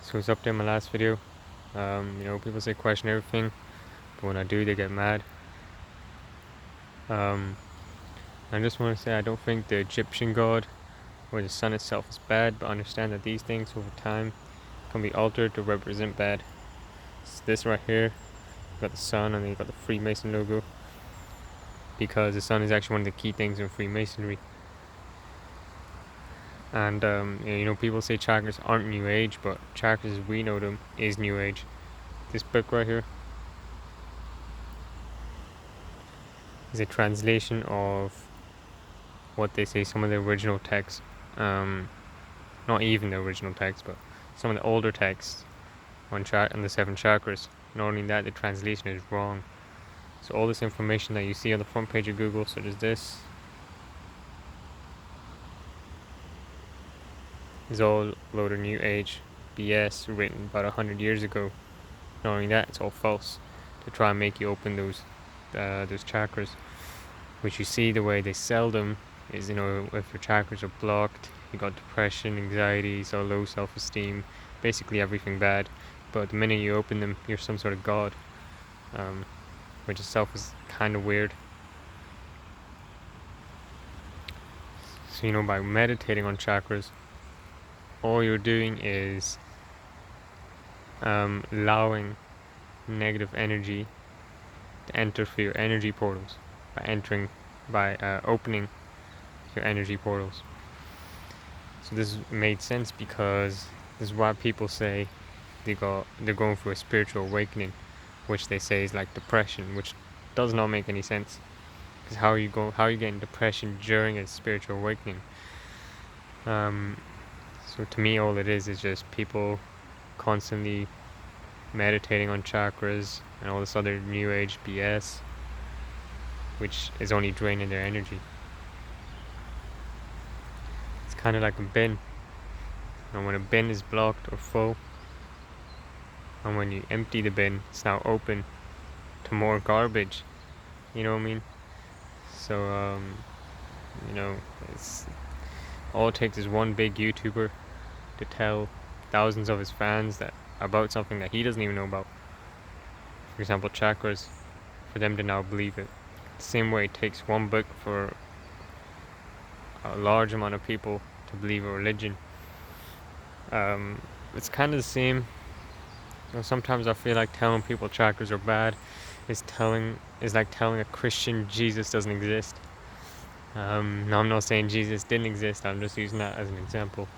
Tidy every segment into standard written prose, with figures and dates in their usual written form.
So it's update my last video. People say question everything, but when I do, they get mad. I just want to say I don't think the Egyptian god or the sun itself is bad, but understand that these things over time can be altered to represent bad. It's this right here, you got the sun, and then you got the Freemason logo, because the sun is actually one of the key things in Freemasonry. And people say chakras aren't New Age, but chakras as we know them is New Age. This book right here is a translation of what they say some of the original texts, not even the original text, but some of the older texts on the 7 chakras. Not only that, the translation is wrong. So all this information that you see on the front page of Google, such as this, is all load of New Age BS written about 100 years ago. Not only that, it's all false to try and make you open those chakras, which you see the way they sell them is, if your chakras are blocked, you got depression, anxiety, so low self-esteem, basically everything bad. But the minute you open them, you're some sort of god, which itself is kind of weird. So by meditating on chakras, all you're doing is allowing negative energy to enter through your energy portals by opening your energy portals. So this made sense because this is why people say they're going through a spiritual awakening, which they say is like depression, which does not make any sense. Because how are you getting depression during a spiritual awakening? So to me, all it is just people constantly meditating on chakras and all this other New Age BS, which is only draining their energy. It's kind of like a bin. And when a bin is blocked or full, and when you empty the bin, it's now open to more garbage. You know what I mean? So, it's all it takes is one big YouTuber to tell thousands of his fans that about something that he doesn't even know about. For example, chakras, for them to now believe it. The same way it takes one book for a large amount of people to believe a religion. It's kind of the same. Sometimes I feel like telling people chakras are bad is like telling a Christian Jesus doesn't exist. Now I'm not saying Jesus didn't exist, I'm just using that as an example.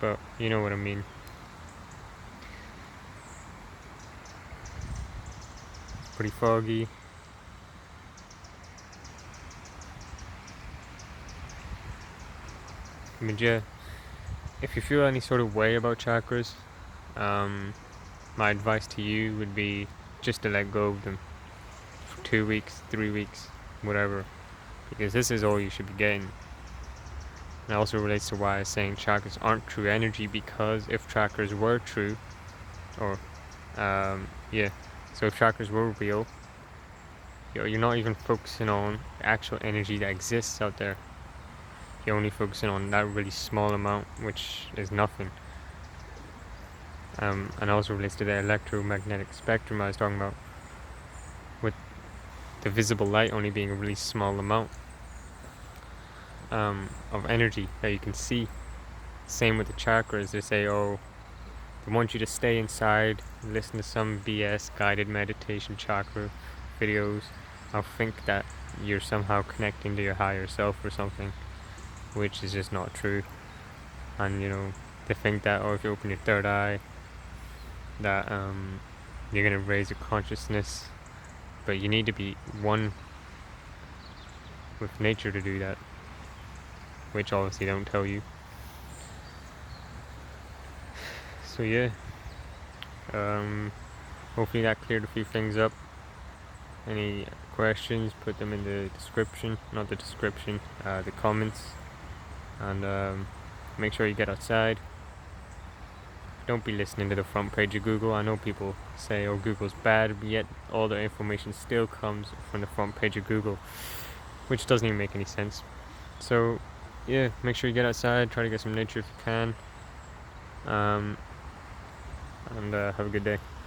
But you know what I mean. It's pretty foggy. But yeah, if you feel any sort of way about chakras, my advice to you would be just to let go of them for 2 weeks, 3 weeks, whatever, because this is all you should be getting. And it also relates to why I was saying chakras aren't true energy, because if chakras were true, so if chakras were real, you're not even focusing on the actual energy that exists out there. You're only focusing on that really small amount, which is nothing. And also relates to the electromagnetic spectrum I was talking about, with the visible light only being a really small amount of energy that you can see. Same with the chakras. They say, they want you to stay inside, listen to some BS guided meditation chakra videos. I'll think that you're somehow connecting to your higher self or something, which is just not true. And they think that if you open your third eye, that you're gonna raise your consciousness, but you need to be one with nature to do that, which obviously don't tell you. So yeah, hopefully that cleared a few things up. Any questions, put them in the description, not the description, the comments, and make sure you get outside. Don't be listening to the front page of Google. I know people say, Google's bad, but yet all the information still comes from the front page of Google, which doesn't even make any sense. So yeah, make sure you get outside, try to get some nature if you can. and have a good day.